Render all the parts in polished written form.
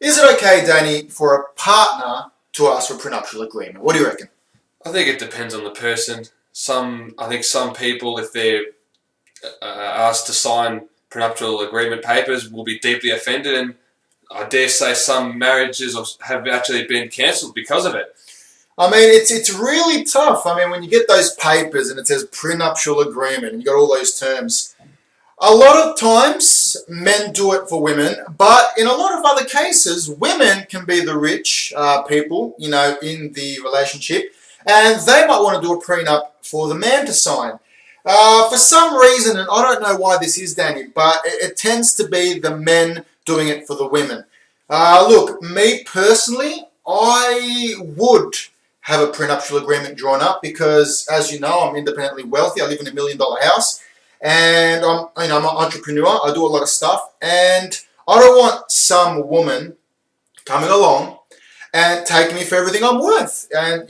Is it okay, Danny, for a partner to ask for a prenuptial agreement? What do you reckon? I think it depends on the person. I think some people, if they're asked to sign prenuptial agreement papers, will be deeply offended, and I dare say some marriages have actually been cancelled because of it. I mean, it's really tough. I mean, when you get those papers and it says prenuptial agreement and you got all those terms, a lot of times men do it for women, but in a lot of other cases, women can be the rich people, in the relationship, and they might want to do a prenup for the man to sign. For some reason, and I don't know why this is, Danny, but it tends to be the men doing it for the women. Look, me personally, I would have a prenuptial agreement drawn up because, as you know, I'm independently wealthy. I live in $1 million house, and I'm an entrepreneur. I do a lot of stuff, and I don't want some woman coming along and taking me for everything I'm worth. And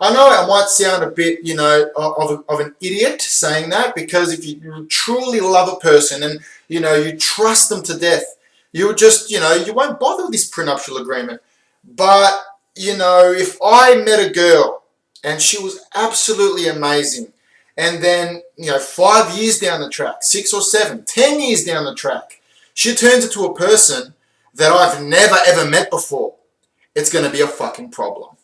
I know I might sound a bit, of an idiot saying that, because if you truly love a person and you trust them to death, you just you won't bother with this prenuptial agreement. But if I met a girl and she was absolutely amazing, and then 5 years down the track, 6 or 7, 10 years down the track, she turns into a person that I've never ever met before, it's going to be a fucking problem.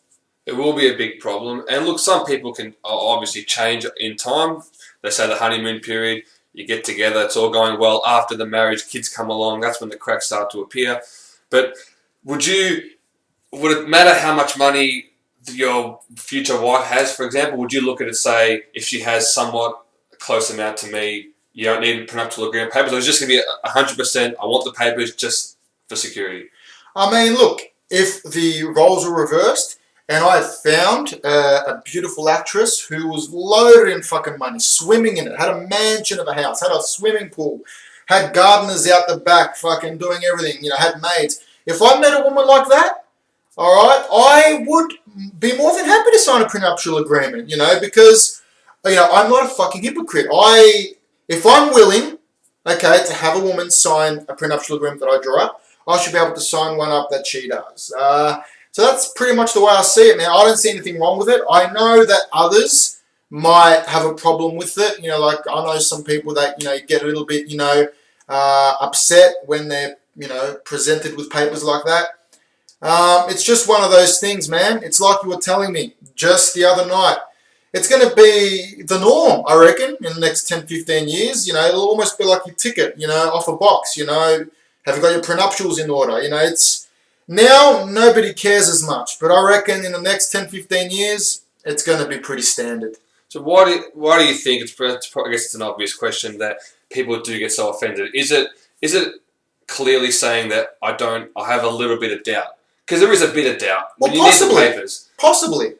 It will be a big problem. And look, some people can obviously change in time. They say the honeymoon period, you get together, it's all going well. After the marriage, kids come along, that's when the cracks start to appear. But would it matter how much money your future wife has, for example? Would you look at it, say, if she has somewhat a close amount to me, you don't need prenuptial agreement papers, or it's just going to be 100%, I want the papers just for security? I mean, look, if the roles were reversed, and I had found a beautiful actress who was loaded in fucking money, swimming in it, had a mansion of a house, had a swimming pool, had gardeners out the back, fucking doing everything, had maids. If I met a woman like that, alright, I would be more than happy to sign a prenuptial agreement, because, I'm not a fucking hypocrite. If I'm willing, okay, to have a woman sign a prenuptial agreement that I draw up, I should be able to sign one up that she does. So that's pretty much the way I see it, man. I don't see anything wrong with it. I know that others might have a problem with it. Like I know some people that, get a little bit, upset when they're, presented with papers like that. It's just one of those things, man. It's like you were telling me just the other night. It's going to be the norm, I reckon, in the next 10, 15 years. It'll almost be like your ticket, off a box, Have you got your prenuptials in order? Now, nobody cares as much, but I reckon in the next 10, 15 years, it's going to be pretty standard. So why do you think, I guess it's an obvious question, that people do get so offended? Is it clearly saying that I have a little bit of doubt? Because there is a bit of doubt. Well, you possibly. need the papers. Possibly.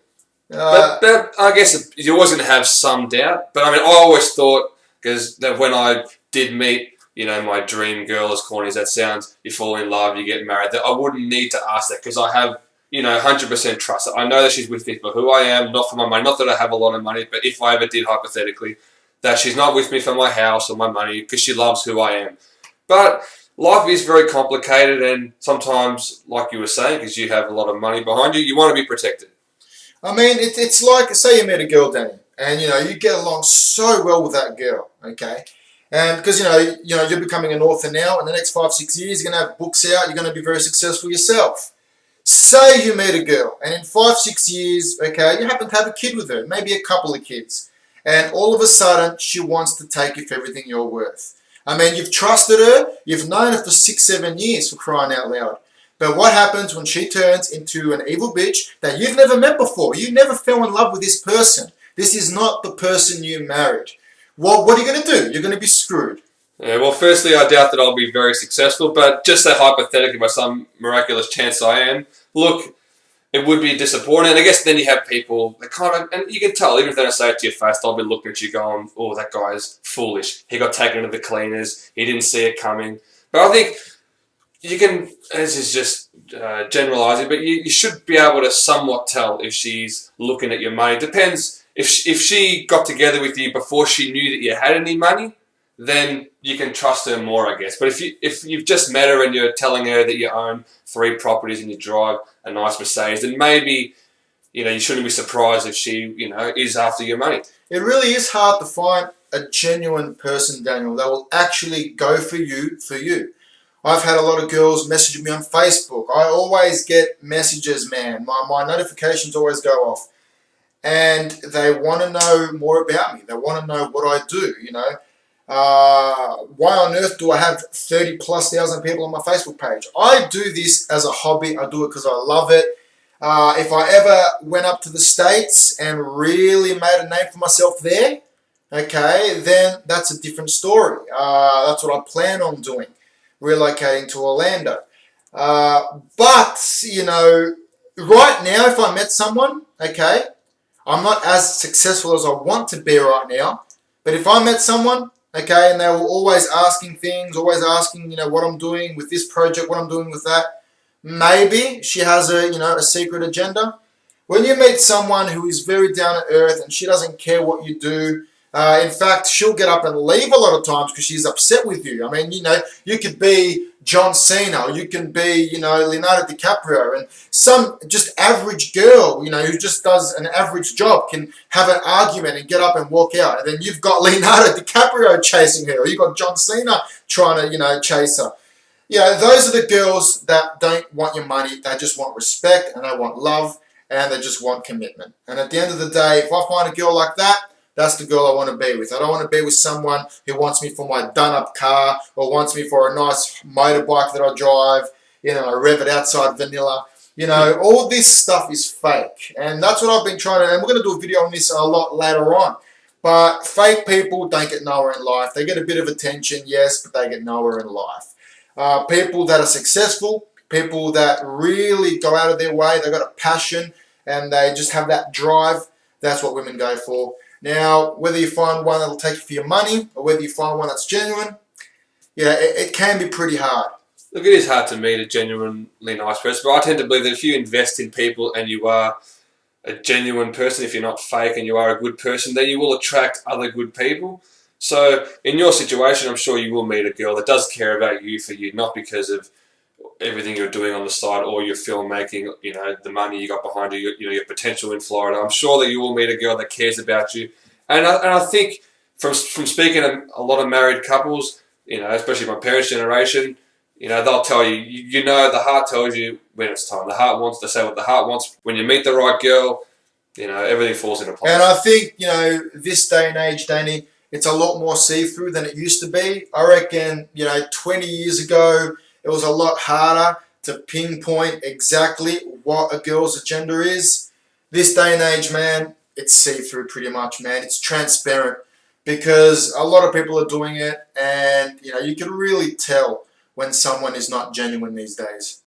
But I guess you're always going to have some doubt. But I mean, I always thought, because when I did meet my dream girl, as corny as that sounds, you fall in love, you get married, that I wouldn't need to ask that, because I have, 100% trust. I know that she's with me for who I am, not for my money. Not that I have a lot of money, but if I ever did, hypothetically, that she's not with me for my house or my money, because she loves who I am. But life is very complicated, and sometimes, like you were saying, because you have a lot of money behind you, you want to be protected. I mean, it's like, say you met a girl, Danny, and, you get along so well with that girl, okay? And because, you're becoming an author now, in the next 5, 6 years, you're going to have books out, you're going to be very successful yourself. Say you meet a girl, and in 5, 6 years, okay, you happen to have a kid with her, maybe a couple of kids, and all of a sudden, she wants to take you for everything you're worth. I mean, you've trusted her, you've known her for 6, 7 years, for crying out loud. But what happens when she turns into an evil bitch that you've never met before? You never fell in love with this person. This is not the person you married. Well, what are you going to do? You're going to be screwed. Yeah, well, firstly, I doubt that I'll be very successful, but just say hypothetically, by some miraculous chance I am, look, it would be disappointing. And I guess then you have people that kind of, and you can tell, even if they don't say it to your face, they'll be looking at you going, oh, that guy's foolish. He got taken to the cleaners. He didn't see it coming. But I think you can, this is just generalising, but you should be able to somewhat tell if she's looking at your money. Depends. If she got together with you before she knew that you had any money, then you can trust her more, I guess. But if you've just met her and you're telling her that you own 3 properties and you drive a nice Mercedes, then maybe you shouldn't be surprised if she is after your money. It really is hard to find a genuine person, Daniel, that will actually go for you. I've had a lot of girls message me on Facebook. I always get messages, man. My notifications always go off. And they want to know more about me. They want to know what I do, Why on earth do I have 30,000+ people on my Facebook page? I do this as a hobby. I do it because I love it. If I ever went up to the States and really made a name for myself there, okay, then that's a different story. That's what I plan on doing, relocating to Orlando. But, right now, if I met someone, okay, I'm not as successful as I want to be right now. But if I met someone, okay, and they were always asking things, always asking, what I'm doing with this project, what I'm doing with that, maybe she has a secret agenda. When you meet someone who is very down to earth and she doesn't care what you do, in fact, she'll get up and leave a lot of times because she's upset with you. I mean, you could be John Cena, or you can be, Leonardo DiCaprio, and some just average girl, who just does an average job can have an argument and get up and walk out. And then you've got Leonardo DiCaprio chasing her, or you've got John Cena trying to, chase her. Those are the girls that don't want your money. They just want respect, and they want love, and they just want commitment. And at the end of the day, if I find a girl like that, that's the girl I want to be with. I don't want to be with someone who wants me for my done-up car or wants me for a nice motorbike that I drive. I rev it outside vanilla. All this stuff is fake. And that's what I've been trying to... And we're going to do a video on this a lot later on. But fake people don't get nowhere in life. They get a bit of attention, yes, but they get nowhere in life. People that are successful, people that really go out of their way, they've got a passion, and they just have that drive, that's what women go for. Now, whether you find one that'll take you for your money or whether you find one that's genuine, it can be pretty hard. Look, it is hard to meet a genuinely nice person, but I tend to believe that if you invest in people and you are a genuine person, if you're not fake and you are a good person, then you will attract other good people. So in your situation, I'm sure you will meet a girl that does care about you for you, not because of everything you're doing on the side or your filmmaking, the money you got behind you, your potential in Florida. I'm sure that you will meet a girl that cares about you. And I think from speaking to a lot of married couples, especially my parents' generation, they'll tell you, the heart tells you when it's time. The heart wants to say what the heart wants. When you meet the right girl, everything falls into place. And I think, this day and age, Danny, it's a lot more see-through than it used to be. I reckon, 20 years ago, it was a lot harder to pinpoint exactly what a girl's agenda is. This day and age, man, it's see-through pretty much, man. It's transparent because a lot of people are doing it, and you can really tell when someone is not genuine these days.